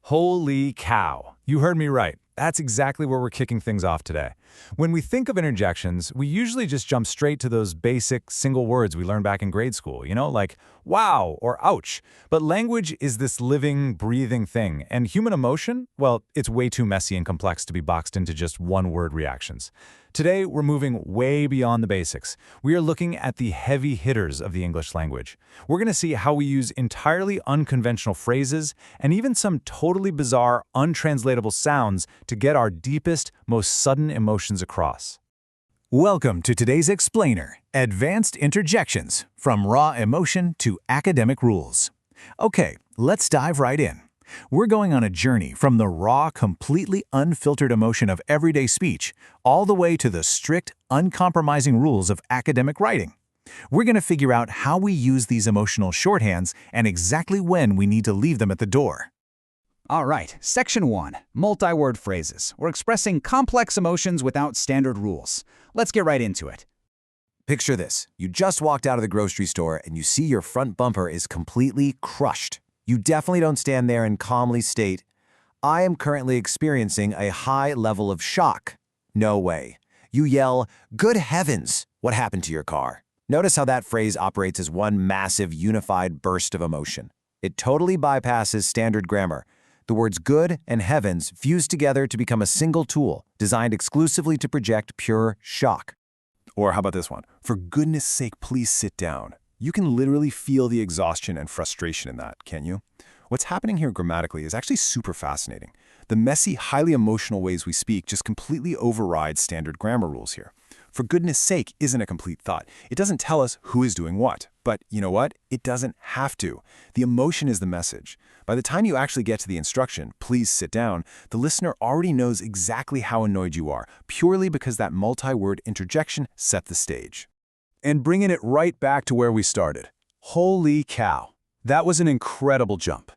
Holy cow. You heard me right. That's exactly where we're kicking things off today. When we think of interjections, we usually just jump straight to those basic single words we learned back in grade school, like wow or ouch. But language is this living, breathing thing, and human emotion, well, it's way too messy and complex to be boxed into just one-word reactions. Today, we're moving way beyond the basics. We are looking at the heavy hitters of the English language. We're going to see how we use entirely unconventional phrases and even some totally bizarre, untranslatable sounds to get our deepest, most sudden emotions across. Welcome to today's Explainer, Advanced Interjections, from raw emotion to academic rules. Okay, let's dive right in. We're going on a journey from the raw, completely unfiltered emotion of everyday speech all the way to the strict, uncompromising rules of academic writing. We're going to figure out how we use these emotional shorthands and exactly when we need to leave them at the door. All right, Section 1, multi-word phrases, or expressing complex emotions without standard rules. Let's get right into it. Picture this. You just walked out of the grocery store and you see your front bumper is completely crushed. You definitely don't stand there and calmly state, "I am currently experiencing a high level of shock." No way. You yell, "Good heavens, what happened to your car?" Notice how that phrase operates as one massive, unified burst of emotion. It totally bypasses standard grammar. The words good and heavens fuse together to become a single tool, designed exclusively to project pure shock. Or how about this one? "For goodness sake, please sit down." You can literally feel the exhaustion and frustration in that, can't you? What's happening here grammatically is actually super fascinating. The messy, highly emotional ways we speak just completely override standard grammar rules here. "For goodness sake" isn't a complete thought. It doesn't tell us who is doing what. But you know what? It doesn't have to. The emotion is the message. By the time you actually get to the instruction, "Please sit down," the listener already knows exactly how annoyed you are, purely because that multi-word interjection set the stage. And bringing it right back to where we started. Holy cow. That was an incredible jump.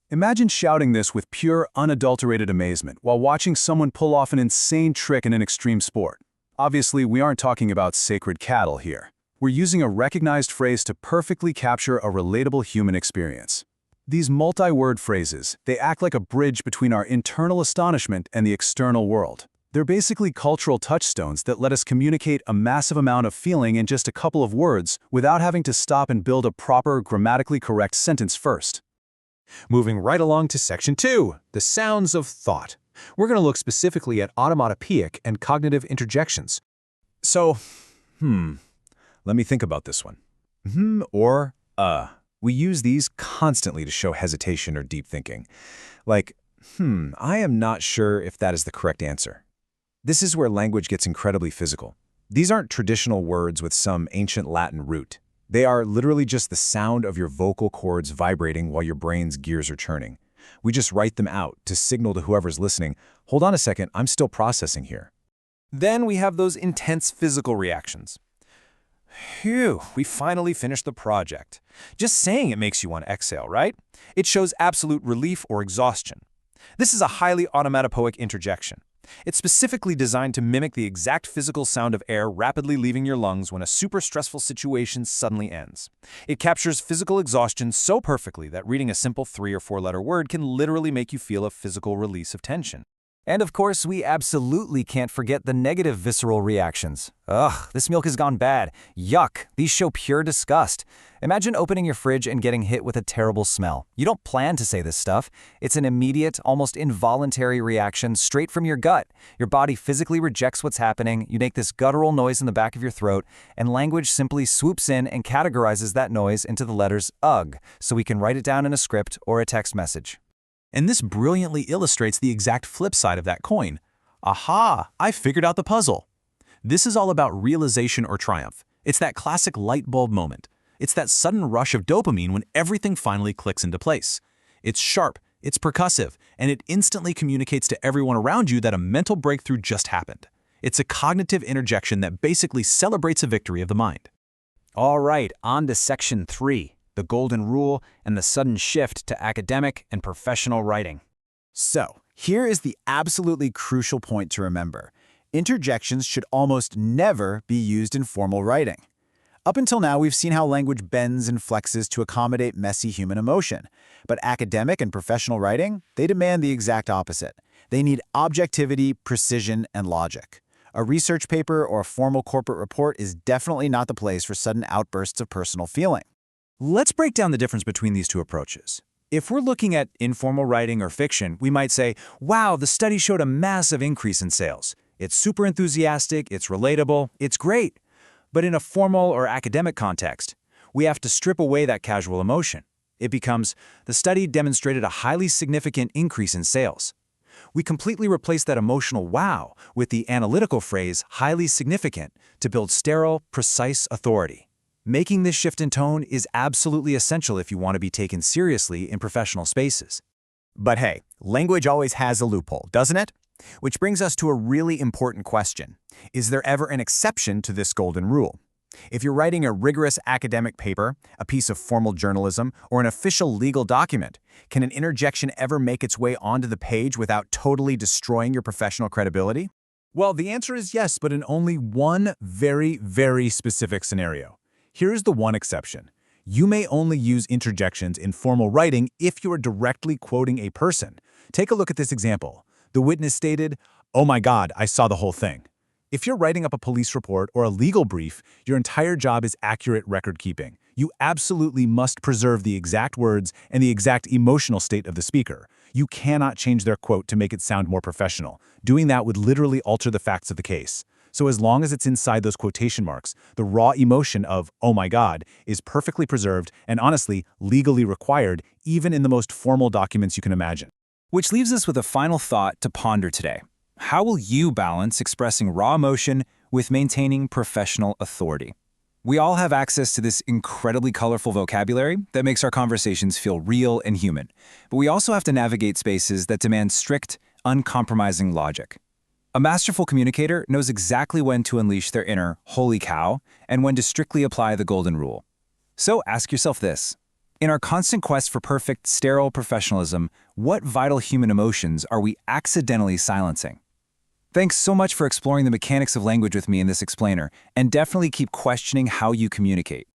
Imagine shouting this with pure, unadulterated amazement while watching someone pull off an insane trick in an extreme sport. Obviously, we aren't talking about sacred cattle here. We're using a recognized phrase to perfectly capture a relatable human experience. These multi-word phrases, they act like a bridge between our internal astonishment and the external world. They're basically cultural touchstones that let us communicate a massive amount of feeling in just a couple of words without having to stop and build a proper, grammatically correct sentence first. Moving right along to Section 2, the sounds of thought. We're going to look specifically at onomatopoeic and cognitive interjections. So, let me think about this one. Or We use these constantly to show hesitation or deep thinking. Like, I am not sure if that is the correct answer. This is where language gets incredibly physical. These aren't traditional words with some ancient Latin root. They are literally just the sound of your vocal cords vibrating while your brain's gears are churning. We just write them out to signal to whoever's listening, "Hold on a second, I'm still processing here." Then we have those intense physical reactions. Phew, we finally finished the project. Just saying it makes you want to exhale, right? It shows absolute relief or exhaustion. This is a highly onomatopoeic interjection. It's specifically designed to mimic the exact physical sound of air rapidly leaving your lungs when a super stressful situation suddenly ends. It captures physical exhaustion so perfectly that reading a simple 3- or 4-letter word can literally make you feel a physical release of tension. And of course, we absolutely can't forget the negative visceral reactions. Ugh, this milk has gone bad. Yuck, these show pure disgust. Imagine opening your fridge and getting hit with a terrible smell. You don't plan to say this stuff. It's an immediate, almost involuntary reaction straight from your gut. Your body physically rejects what's happening, you make this guttural noise in the back of your throat, and language simply swoops in and categorizes that noise into the letters UGH, so we can write it down in a script or a text message. And this brilliantly illustrates the exact flip side of that coin. Aha, I figured out the puzzle. This is all about realization or triumph. It's that classic light bulb moment. It's that sudden rush of dopamine when everything finally clicks into place. It's sharp, it's percussive, and it instantly communicates to everyone around you that a mental breakthrough just happened. It's a cognitive interjection that basically celebrates a victory of the mind. All right, on to Section 3, the golden rule and the sudden shift to academic and professional writing. So, here is the absolutely crucial point to remember. Interjections should almost never be used in formal writing. Up until now, we've seen how language bends and flexes to accommodate messy human emotion. But academic and professional writing, they demand the exact opposite. They need objectivity, precision, and logic. A research paper or a formal corporate report is definitely not the place for sudden outbursts of personal feeling. Let's break down the difference between these two approaches. If we're looking at informal writing or fiction, we might say, wow, the study showed a massive increase in sales. It's super enthusiastic, it's relatable, it's great. But in a formal or academic context, we have to strip away that casual emotion. It becomes, the study demonstrated a highly significant increase in sales. We completely replace that emotional wow with the analytical phrase highly significant to build sterile, precise authority. Making this shift in tone is absolutely essential if you want to be taken seriously in professional spaces. But hey, language always has a loophole, doesn't it? Which brings us to a really important question. Is there ever an exception to this golden rule? If you're writing a rigorous academic paper, a piece of formal journalism, or an official legal document, can an interjection ever make its way onto the page without totally destroying your professional credibility? Well, the answer is yes, but in only one very, very specific scenario. Here's the one exception. You may only use interjections in formal writing if you are directly quoting a person. Take a look at this example. The witness stated, "Oh my God, I saw the whole thing." If you're writing up a police report or a legal brief, your entire job is accurate record keeping. You absolutely must preserve the exact words and the exact emotional state of the speaker. You cannot change their quote to make it sound more professional. Doing that would literally alter the facts of the case. So as long as it's inside those quotation marks, the raw emotion of, "oh my God," is perfectly preserved and honestly, legally required, even in the most formal documents you can imagine. Which leaves us with a final thought to ponder today. How will you balance expressing raw emotion with maintaining professional authority? We all have access to this incredibly colorful vocabulary that makes our conversations feel real and human, but we also have to navigate spaces that demand strict, uncompromising logic. A masterful communicator knows exactly when to unleash their inner holy cow and when to strictly apply the golden rule. So ask yourself this. In our constant quest for perfect, sterile professionalism, what vital human emotions are we accidentally silencing? Thanks so much for exploring the mechanics of language with me in this explainer, and definitely keep questioning how you communicate.